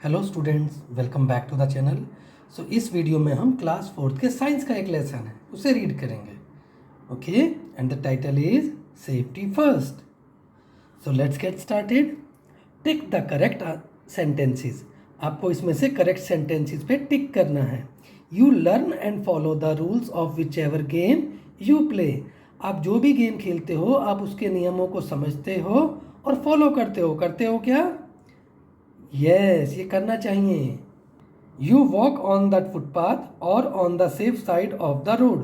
Hello students, welcome back to the channel. इस video में हम क्लास 4th के साइंस का एक लेसन है उसे रीड करेंगे। Okay, and the title is safety first. Let's get started. Tick the correct sentences. आपको इसमें से करेक्ट सेंटेंसेस पे टिक करना है। You learn and follow the rules of which ever game you play. आप जो भी गेम खेलते हो आप उसके नियमों को समझते हो और फॉलो करते हो। करते हो क्या? यस, ये करना चाहिए। You walk on the footpath or on the safe side of the road.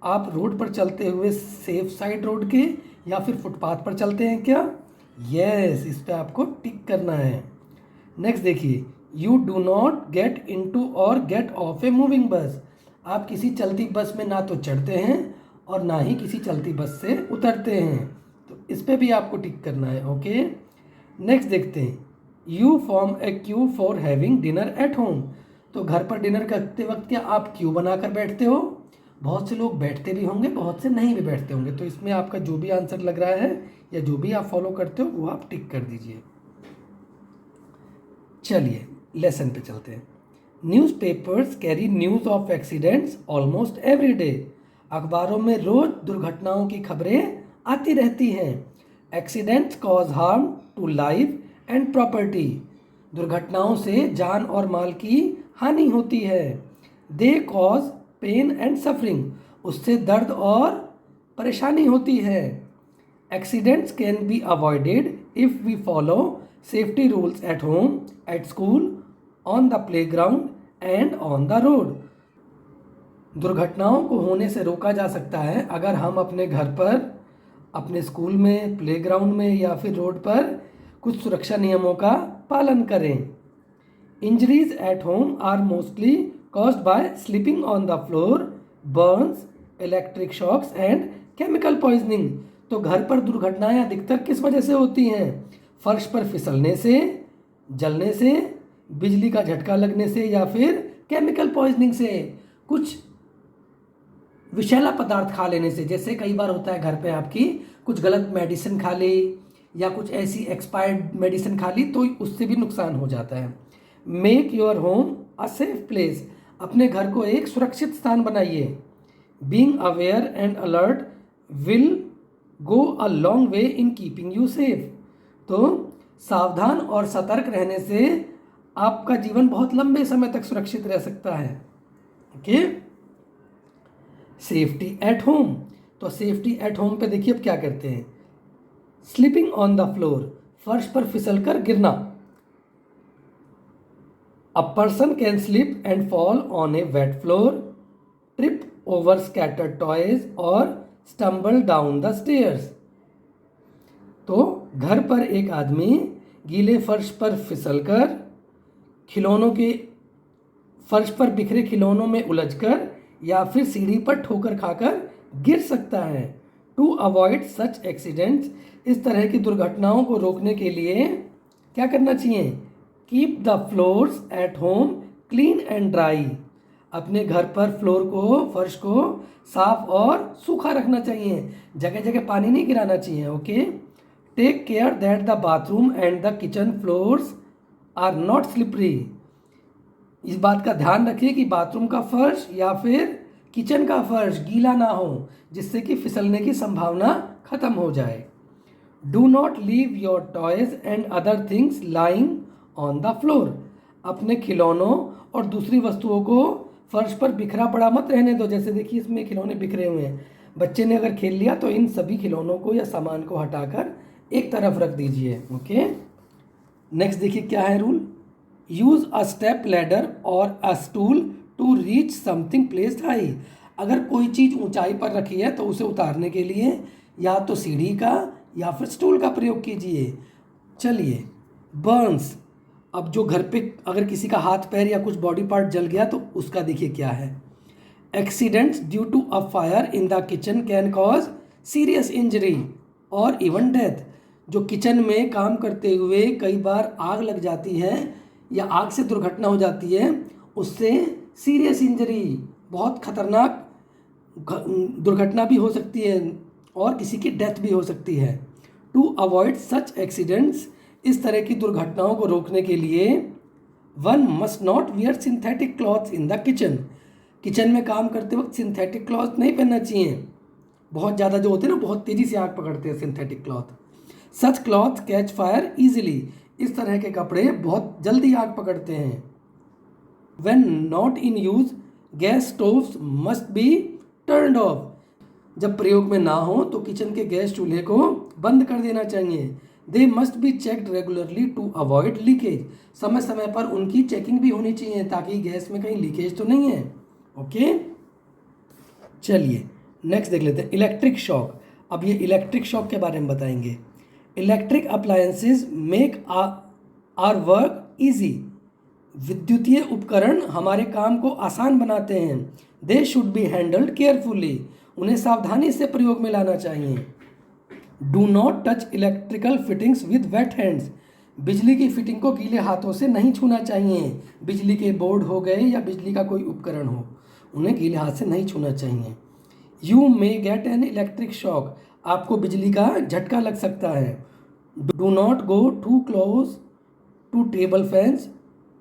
आप रोड पर चलते हुए सेफ साइड रोड के या फिर फुटपाथ पर चलते हैं क्या? यस, इस पे आपको टिक करना है। नेक्स्ट देखिए, you do not get into or get off a moving bus. आप किसी चलती बस में ना तो चढ़ते हैं और ना ही किसी चलती बस से उतरते हैं। तो इस पे भी आपको टिक करना है। ओके, नेक्स्ट देखते हैं। You form A Q for having dinner at home. तो घर पर डिनर करते वक्त क्या आप क्यू बनाकर बैठते हो? बहुत से लोग बैठते भी होंगे, बहुत से नहीं भी बैठते होंगे। तो इसमें आपका जो भी आंसर लग रहा है या जो भी आप फॉलो करते हो वो आप टिक कर दीजिए। चलिए लेसन पे चलते हैं। Newspapers carry news of accidents almost every day. अखबारों में रोज दुर्घटनाओं की खबरें आती रहती हैं। Accidents cause harm to life and property. दुर्घटनाओं से जान और माल की हानि होती है। They cause pain and suffering. उससे दर्द और परेशानी होती है। Accidents can be avoided if we follow safety rules at home, at school, on the playground and on the road. दुर्घटनाओं को होने से रोका जा सकता है अगर हम अपने घर पर, अपने स्कूल में, प्लेग्राउंड में या फिर रोड पर कुछ सुरक्षा नियमों का पालन करें। Injuries at home are mostly caused by slipping on the floor, burns, electric shocks and chemical poisoning. तो घर पर दुर्घटनाएं अधिकतर किस वजह से होती हैं? फर्श पर फिसलने से, जलने से, बिजली का झटका लगने से या फिर केमिकल पॉइजनिंग से, कुछ विषैला पदार्थ खा लेने से। जैसे कई बार होता है घर पे आपकी कुछ गलत मेडिसिन खा ली या कुछ ऐसी एक्सपायर्ड मेडिसिन खा ली तो उससे भी नुकसान हो जाता है। Make your home a safe place. अपने घर को एक सुरक्षित स्थान बनाइए। Being aware and alert will go a long way in keeping you safe. तो सावधान और सतर्क रहने से आपका जीवन बहुत लंबे समय तक सुरक्षित रह सकता है। Okay, safety at home. तो सेफ्टी एट होम पे देखिए अब क्या करते हैं। स्लीपिंग ऑन द फ्लोर, फर्श पर फिसलकर गिरना। A person can slip and fall on A wait floor, trip over scattered toys और स्टम्बल डाउन द स्टेयर्स। तो घर पर एक आदमी गीले फर्श पर फिसलकर, खिलौनों के फर्श पर बिखरे खिलौनों में उलझकर या फिर सीढ़ी पर ठोकर खाकर गिर सकता है। टू अवॉइड सच एक्सीडेंट्स, इस तरह की दुर्घटनाओं को रोकने के लिए क्या करना चाहिए? Keep the floors at home clean and dry. अपने घर पर फ्लोर को, फर्श को साफ और सूखा रखना चाहिए। जगह जगह पानी नहीं गिराना चाहिए। Okay, take care that the bathroom and the kitchen floors are not slippery. इस बात का ध्यान रखिए कि बाथरूम का फर्श या फिर किचन का फर्श गीला ना हो, जिससे कि फिसलने की संभावना खत्म हो जाए। Do not leave your toys and other things lying on the floor. अपने खिलौनों और दूसरी वस्तुओं को फर्श पर बिखरा पड़ा मत रहने दो। जैसे देखिए इसमें खिलौने बिखरे हुए हैं, बच्चे ने अगर खेल लिया तो इन सभी खिलौनों को या सामान को हटाकर एक तरफ रख दीजिए। ओके, नेक्स्ट देखिए क्या है rule. Use a step ladder or a stool to reach something placed high. अगर कोई चीज़ ऊंचाई पर रखी है तो उसे उतारने के लिए या तो सीढ़ी का या फिर स्टूल का प्रयोग कीजिए। चलिए, बर्न्स। अब जो घर पे अगर किसी का हाथ पैर या कुछ बॉडी पार्ट जल गया तो उसका देखिए क्या है। Accidents due to a fire in the kitchen can cause serious injury और इवन डेथ। जो किचन में काम करते हुए कई बार आग लग जाती है या आग से दुर्घटना हो जाती है, उससे सीरियस इंजरी, बहुत खतरनाक दुर्घटना भी हो सकती है और किसी की डेथ भी हो सकती है। टू अवॉइड सच एक्सीडेंट्स, इस तरह की दुर्घटनाओं को रोकने के लिए one must not wear synthetic clothes in the kitchen. Kitchen में काम करते वक्त सिंथेटिक क्लॉथ नहीं पहनना चाहिए, बहुत ज़्यादा जो होते हैं ना, बहुत तेज़ी से आग पकड़ते हैं सिंथेटिक क्लॉथ। सच क्लॉथ कैच फायर ईजिली। इस तरह के कपड़े बहुत जल्दी आग पकड़ते हैं। When not in use, gas stoves must be turned of. जब प्रयोग में ना हो तो किचन के गैस चूल्हे को बंद कर देना चाहिए। They must be checked regularly to avoid leakage. समय समय पर उनकी चेकिंग भी होनी चाहिए ताकि गैस में कहीं लीकेज तो नहीं है। ओके, चलिए नेक्स्ट देख लेते हैं इलेक्ट्रिक शॉक। अब ये इलेक्ट्रिक शॉक के बारे में बताएंगे। Electric appliances make our work easy. विद्युतीय उपकरण हमारे काम को आसान बनाते हैं। They should be handled carefully. उन्हें सावधानी से प्रयोग में लाना चाहिए। Do not touch electrical fittings with weight hands. बिजली की फिटिंग को गीले हाथों से नहीं छूना चाहिए। बिजली के बोर्ड हो गए या बिजली का कोई उपकरण हो, उन्हें गीले हाथ से नहीं छूना चाहिए। You may get an electric shock. आपको बिजली का झटका लग सकता है। Do not go too close to table fans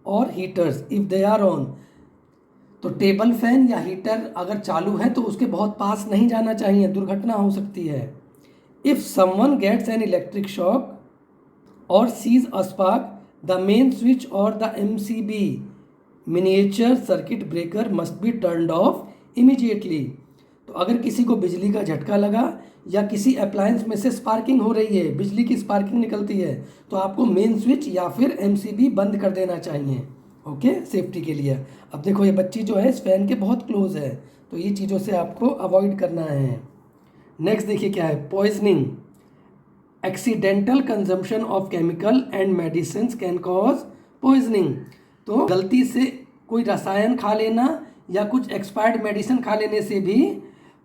or heaters if they are on. तो टेबल फैन या हीटर अगर चालू है तो उसके बहुत पास नहीं जाना चाहिए, दुर्घटना हो सकती है। If someone gets an electric shock or sees a spark, the main switch or the MCB miniature circuit breaker must be turned off immediately. तो अगर किसी को बिजली का झटका लगा या किसी अप्लायंस में से स्पार्किंग हो रही है, बिजली की स्पार्किंग निकलती है, तो आपको मेन स्विच या फिर MCB बंद कर देना चाहिए। ओके, सेफ्टी के लिए। अब देखो ये बच्ची जो है इस फैन के बहुत क्लोज है, तो ये चीज़ों से आपको अवॉइड करना है। नेक्स्ट देखिए क्या है, poisoning. Accidental consumption of chemical and medicine can cause poisoning. तो गलती से कोई रसायन खा लेना या कुछ एक्सपायर्ड मेडिसिन खा लेने से भी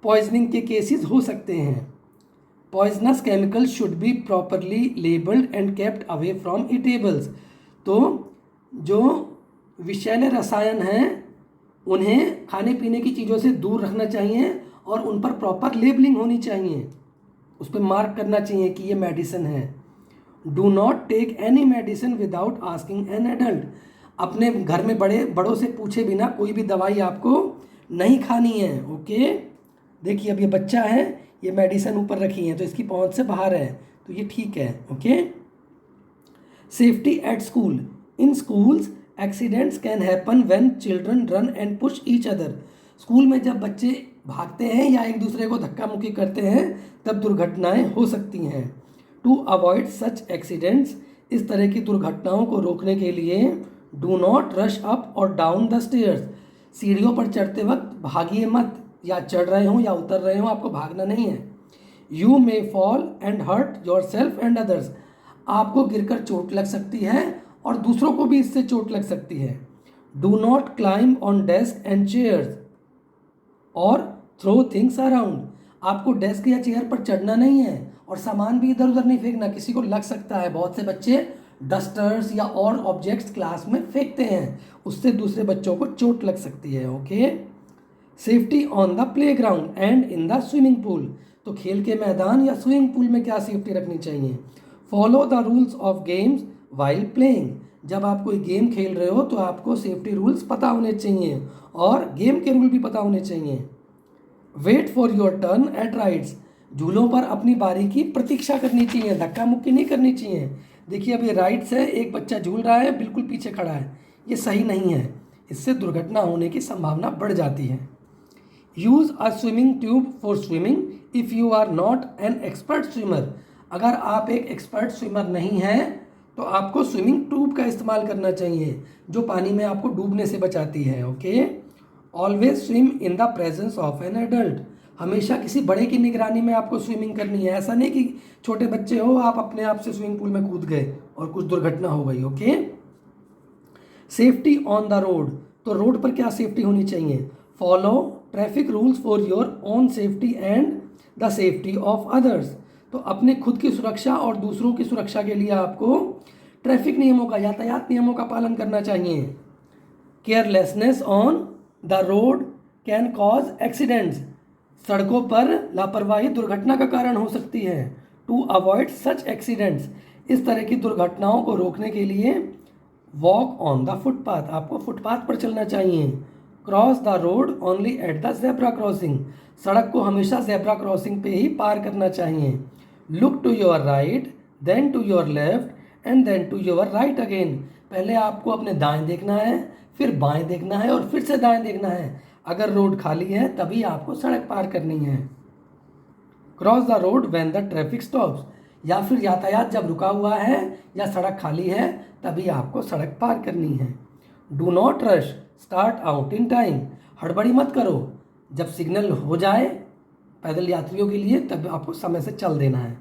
पॉइजनिंग के केसेस हो सकते हैं। Poisonous chemical should be properly labelled and kept away from eatables. तो जो विषैले रसायन हैं उन्हें खाने पीने की चीज़ों से दूर रखना चाहिए और उन पर प्रॉपर लेबलिंग होनी चाहिए, उस पर मार्क करना चाहिए कि ये मेडिसिन है। Do not take any medicine without asking an adult. अपने घर में बड़ों से पूछे बिना कोई भी दवाई आपको नहीं खानी है। ओके, देखिए अब ये बच्चा है, ये मेडिसिन ऊपर रखी है तो इसकी पहुंच से बाहर है, तो ये ठीक है। Okay, safety at school. In schools accidents can happen when children run and push each other. School में जब बच्चे भागते हैं या एक दूसरे को धक्का मुक्की करते हैं तब दुर्घटनाएं हो सकती हैं। टू अवॉइड सच एक्सीडेंट्स, इस तरह की दुर्घटनाओं को रोकने के लिए डू नॉट रश अप और डाउन द स्टेयर्स। सीढ़ियों पर चढ़ते वक्त भागिए मत, या चढ़ रहे हो या उतर रहे हो, आपको भागना नहीं है। You may fall and hurt yourself and others. आपको गिरकर चोट लग सकती है और दूसरों को भी इससे चोट लग सकती है। Do not climb on desk and chairs और थ्रो थिंग्स अराउंड। आपको डेस्क या चेयर पर चढ़ना नहीं है और सामान भी इधर उधर नहीं फेंकना, किसी को लग सकता है। बहुत से बच्चे डस्टर्स या और ऑब्जेक्ट्स क्लास में फेंकते हैं, उससे दूसरे बच्चों को चोट लग सकती है। Okay, safety on the playground and in the swimming pool. तो खेल के मैदान या स्विमिंग पूल में क्या सेफ्टी रखनी चाहिए। Follow the rules of games while playing. जब आप कोई गेम खेल रहे हो तो आपको सेफ्टी रूल्स पता होने चाहिए और गेम के रूल भी पता होने चाहिए। Wait for your turn at rides. झूलों पर अपनी बारी की प्रतीक्षा करनी चाहिए, धक्का मुक्की नहीं करनी चाहिए। देखिए अब ये राइड्स है, एक बच्चा झूल रहा है, बिल्कुल पीछे खड़ा है, ये सही नहीं है, इससे दुर्घटना होने की संभावना बढ़ जाती है। Use a swimming tube for swimming if you are not an expert swimmer. अगर आप एक एक्सपर्ट स्विमर नहीं हैं तो आपको स्विमिंग ट्यूब का इस्तेमाल करना चाहिए जो पानी में आपको डूबने से बचाती है। Okay, always swim in the presence of an adult. हमेशा किसी बड़े की निगरानी में आपको स्विमिंग करनी है। ऐसा नहीं कि छोटे बच्चे हो, आप अपने आप से स्विमिंग पूल में कूद गए और कुछ दुर्घटना हो गई। Okay, safety on the road. तो रोड पर क्या सेफ्टी होनी चाहिए। Follow traffic rules for your own safety and the safety of others. तो अपने खुद की सुरक्षा और दूसरों की सुरक्षा के लिए आपको ट्रैफिक नियमों का, यातायात नियमों का पालन करना चाहिए। Carelessness on the road can cause accidents. सड़कों पर लापरवाही दुर्घटना का कारण हो सकती है। टू अवॉइड सच एक्सीडेंट्स, इस तरह की दुर्घटनाओं को रोकने के लिए वॉक ऑन द फुटपाथ, आपको फुटपाथ पर चलना चाहिए। Cross the road only at the zebra crossing, सड़क को हमेशा ज़ेब्रा क्रॉसिंग पे ही पार करना चाहिए। Look to your right then to your left and then to your right again, पहले आपको अपने दाएं देखना है, फिर बाएं देखना है और फिर से दाएं देखना है। अगर रोड खाली है तभी आपको सड़क पार करनी है। Cross the road when the traffic stops, या फिर यातायात जब रुका हुआ है या सड़क खाली है तभी आपको सड़क पार करनी है। Do not rush, start out in time, हड़बड़ी मत करो, जब सिग्नल हो जाए पैदल यात्रियों के लिए तब आपको समय से चल देना है।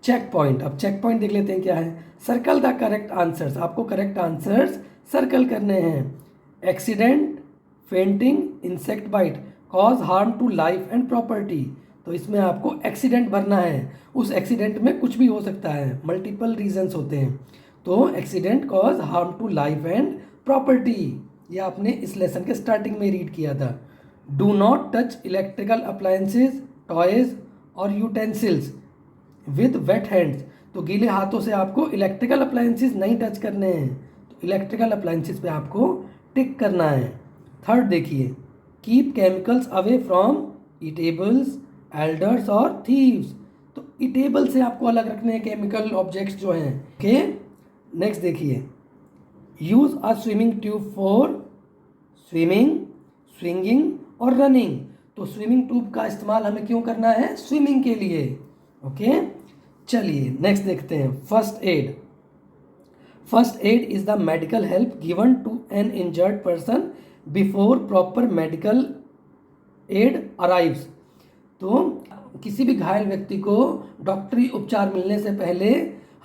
चेक पॉइंट, अब चेक पॉइंट देख लेते हैं क्या है। सर्कल द करेक्ट आंसर्स, आपको करेक्ट आंसर्स सर्कल करने हैं। Accident, fainting, insect bite cause harm to life and property, तो इसमें आपको एक्सीडेंट भरना है। उस एक्सीडेंट में कुछ भी हो सकता है, मल्टीपल रीजंस होते हैं। तो accident cause harm to life and property, ये आपने इस लेसन के स्टार्टिंग में रीड किया था। Do not touch electrical appliances, toys और यूटेंसिल्स विद वेट हैंड्स, तो गीले हाथों से आपको इलेक्ट्रिकल अप्लायंसेज नहीं टच करने हैं, तो इलेक्ट्रिकल अप्लायंसेज पे आपको टिक करना है। थर्ड देखिए, keep chemicals away from eatables, elders और थीव्स, तो ईटेबल से आपको अलग रखने हैं केमिकल ऑब्जेक्ट्स जो हैं। ओके, नेक्स्ट देखिए, use a swimming tube for swimming, swinging और रनिंग, तो स्विमिंग ट्यूब का इस्तेमाल हमें क्यों करना है, स्विमिंग के लिए। ओके, चलिए नेक्स्ट देखते हैं। First aid, first aid is the medical help given to an injured person before proper medical aid arrives, तो किसी भी घायल व्यक्ति को डॉक्टरी उपचार मिलने से पहले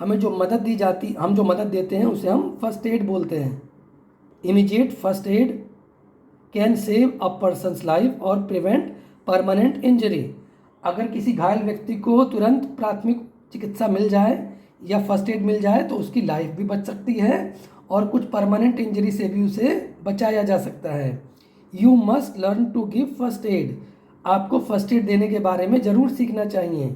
हमें जो मदद दी जाती, हम जो मदद देते हैं उसे हम फर्स्ट एड बोलते हैं। Immediate first aid can save a persons life और प्रिवेंट परमानेंट इंजरी, अगर किसी घायल व्यक्ति को तुरंत प्राथमिक चिकित्सा मिल जाए या फर्स्ट एड मिल जाए तो उसकी लाइफ भी बच सकती है और कुछ परमानेंट इंजरी से भी उसे बचाया जा सकता है। You must learn to give first aid, आपको फर्स्ट एड देने के बारे में ज़रूर सीखना चाहिए।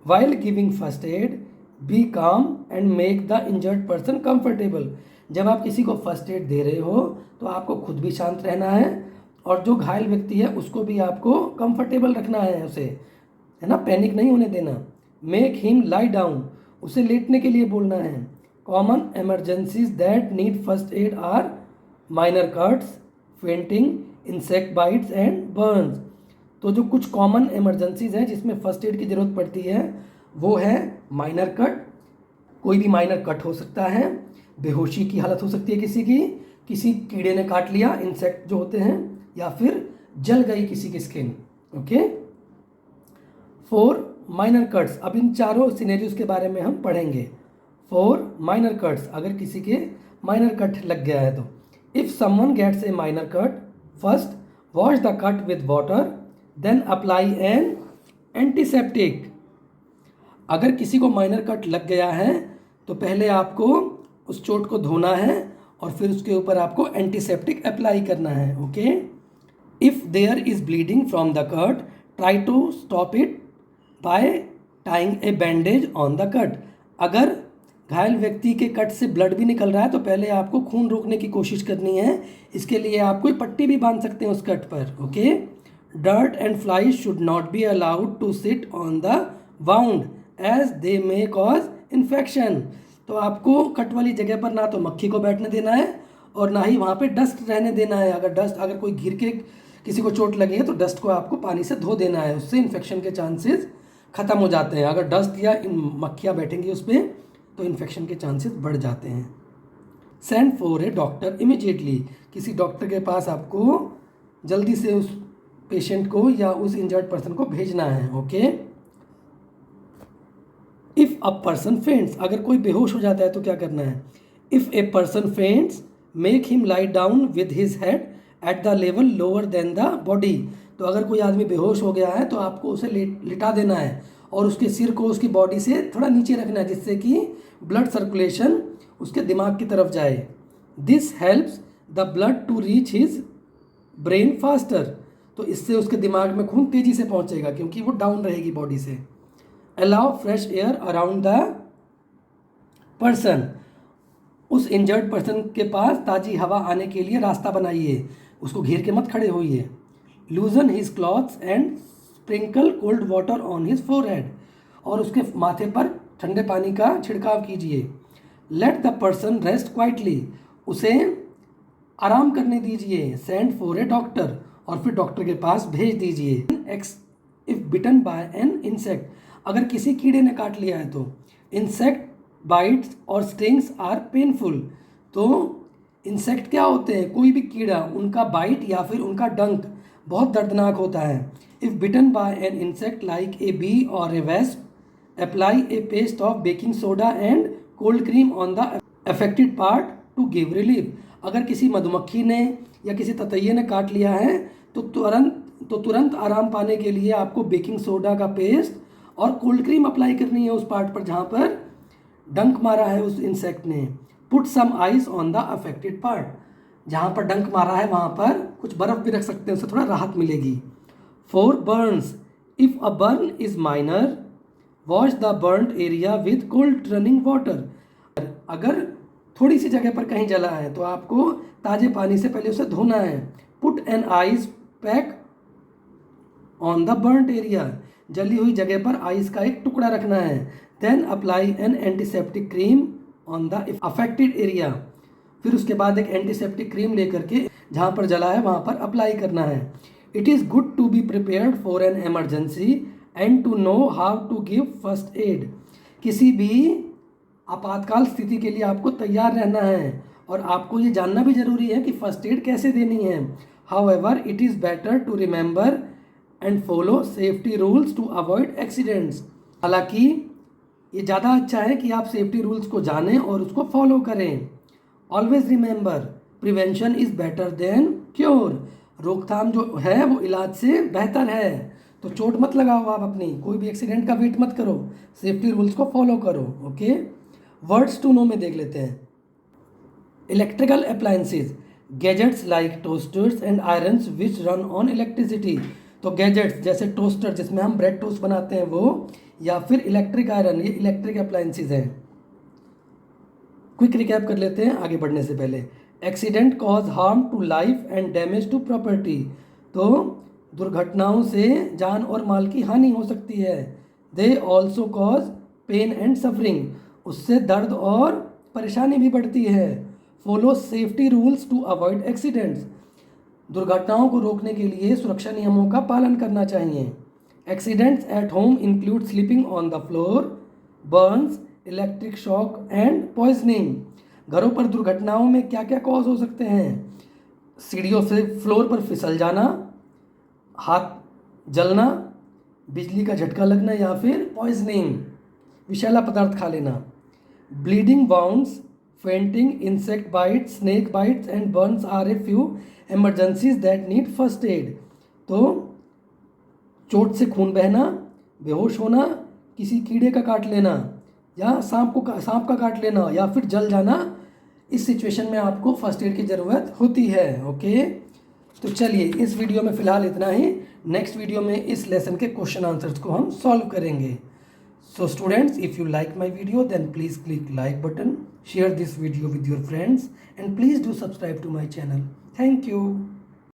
While giving first aid be calm and make the injured person comfortable, जब आप किसी को फर्स्ट एड दे रहे हो तो आपको खुद भी शांत रहना है और जो घायल व्यक्ति है उसको भी आपको कंफर्टेबल रखना है, उसे, है ना, पैनिक नहीं होने देना। मेक हिम लाई डाउन, उसे लेटने के लिए बोलना है। Common emergencies that need first aid are minor cuts, fainting, insect bites and burns, तो जो कुछ कॉमन इमरजेंसीज हैं जिसमें फर्स्ट एड की ज़रूरत पड़ती है वो है माइनर कट, कोई भी माइनर कट हो सकता है, बेहोशी की हालत हो सकती है किसी की, किसी कीड़े ने काट लिया, इंसेक्ट जो होते हैं, या फिर जल गई किसी की स्किन। ओके, 4 माइनर कट्स, अब इन चारों सिनेरियोज के बारे में हम पढ़ेंगे। 4 माइनर कट्स, अगर किसी के माइनर कट लग गया है तो if someone gets a minor cut first wash the cut with water then apply an antiseptic, अगर किसी को माइनर कट लग गया है तो पहले आपको उस चोट को धोना है और फिर उसके ऊपर आपको एंटीसेप्टिक अप्लाई करना है। Okay, if there is bleeding from the cut try to stop it by tying a bandage on the cut, अगर घायल व्यक्ति के कट से ब्लड भी निकल रहा है तो पहले आपको खून रोकने की कोशिश करनी है, इसके लिए आप कोई पट्टी भी बांध सकते हैं उस कट पर। Okay, dirt and flies should not be allowed to sit on the wound as they may cause infection, तो आपको कट वाली जगह पर ना तो मक्खी को बैठने देना है और ना ही वहाँ पे डस्ट रहने देना है। अगर कोई गिर के किसी को चोट लगी है तो डस्ट को आपको पानी से धो देना है, उससे इन्फेक्शन के चांसेस ख़त्म हो जाते हैं। अगर डस्ट या मक्खियाँ बैठेंगी उस पर तो इन्फेक्शन के चांसेस बढ़ जाते हैं। Send for a doctor immediately, किसी डॉक्टर के पास आपको जल्दी से उस पेशेंट को या उस इंजर्ड पर्सन को भेजना है। ओके, इफ़ अ पर्सन फेंट्स, अगर कोई बेहोश हो जाता है तो क्या करना है। If a person फेंट्स make him lie down with his head at the level lower than the body, तो अगर कोई आदमी बेहोश हो गया है तो आपको उसे लिटा देना है और उसके सिर को उसकी बॉडी से थोड़ा नीचे रखना है जिससे कि ब्लड सर्कुलेशन उसके दिमाग की तरफ जाए। This helps the blood to reach his brain faster, तो इससे उसके दिमाग में खून तेज़ी से पहुंचेगा क्योंकि वो डाउन रहेगी बॉडी से। Allow fresh air around the person, उस इंजर्ड पर्सन के पास ताज़ी हवा आने के लिए रास्ता बनाइए, उसको घेर के मत खड़े होइए। लूजन his clothes and sprinkle cold water on his forehead, और उसके माथे पर ठंडे पानी का छिड़काव कीजिए। Let the person rest quietly, उसे आराम करने दीजिए। सेंड फॉर ए डॉक्टर, और फिर डॉक्टर के पास भेज दीजिए। If bitten by an insect, अगर किसी कीड़े ने काट लिया है तो। इंसेक्ट बाइट्स और स्टिंग्स आर पेनफुल, तो इंसेक्ट क्या होते हैं, कोई भी कीड़ा, उनका बाइट या फिर उनका डंक बहुत दर्दनाक होता है। If bitten by an insect like a bee or a wasp, apply a paste of baking soda and cold cream on the affected part to give relief, अगर किसी मधुमक्खी ने या किसी ततैये ने काट लिया है तो तुरंत आराम पाने के लिए आपको बेकिंग सोडा का पेस्ट और कोल्ड क्रीम अप्लाई करनी है उस पार्ट पर जहाँ पर डंक मारा है उस इंसेक्ट ने। Put some ice on the affected part, जहाँ पर डंक मारा है वहाँ पर कुछ बर्फ़ भी रख सकते हैं, उससे थोड़ा राहत मिलेगी। For Burns, if a burn is minor, wash the burned area with cold running water, अगर थोड़ी सी जगह पर कहीं जला है तो आपको ताज़े पानी से पहले उसे धोना है। Put an ice pack on the burned area, जली हुई जगह पर आइस का एक टुकड़ा रखना है। Then apply an antiseptic cream on the affected area, फिर उसके बाद एक एंटीसेप्टिक क्रीम लेकर के जहाँ पर जला है वहाँ पर अप्लाई करना है। It is good to be prepared for an emergency and to know how to give first aid, किसी भी आपातकाल स्थिति के लिए आपको तैयार रहना है और आपको ये जानना भी ज़रूरी है कि फर्स्ट एड कैसे देनी है। However it is better to remember and follow safety rules to avoid accidents, हालांकि ये ज़्यादा अच्छा है कि आप सेफ्टी रूल्स को जानें और उसको फॉलो करें। Always remember prevention is better than cure, रोकथाम जो है वो इलाज से बेहतर है। तो चोट मत लगाओ आप अपनी, कोई भी एक्सीडेंट का वेट मत करो, सेफ्टी रूल्स को फॉलो करो। ओके, वर्ड्स टू नो में देख लेते हैं। Electrical appliances, gadgets like toasters and irons which run on electricity, तो गैजेट्स जैसे टोस्टर जिसमें हम ब्रेड टोस्ट बनाते हैं वो, या फिर इलेक्ट्रिक आयरन, ये इलेक्ट्रिक अप्लायंसेज हैं। क्विक रिकैप कर लेते हैं आगे बढ़ने से पहले। Accident cause harm to life and damage to property, तो दुर्घटनाओं से जान और माल की हानि हो सकती है। They also cause pain and suffering, उससे दर्द और परेशानी भी बढ़ती है। Follow safety rules to avoid accidents, दुर्घटनाओं को रोकने के लिए सुरक्षा नियमों का पालन करना चाहिए। Accidents at home include sleeping on the floor, burns, electric shock and poisoning, घरों पर दुर्घटनाओं में क्या क्या कॉज हो सकते हैं, सीढ़ियों से फ्लोर पर फिसल जाना, हाथ जलना, बिजली का झटका लगना, या फिर पॉइजनिंग, विषैला पदार्थ खा लेना। Bleeding wounds, fainting, insect bites, snake bites and burns are a few emergencies that need first aid, तो चोट से खून बहना, बेहोश होना, किसी कीड़े का काट लेना या सांप का काट लेना या फिर जल जाना, इस सिचुएशन में आपको फर्स्ट एड की ज़रूरत होती है। ओके, तो चलिए इस वीडियो में फ़िलहाल इतना ही। नेक्स्ट वीडियो में इस लेसन के क्वेश्चन आंसर्स को हम सॉल्व करेंगे। So students, if you like my video, then please click like button, share this video with your friends, and please do subscribe to my channel. Thank you.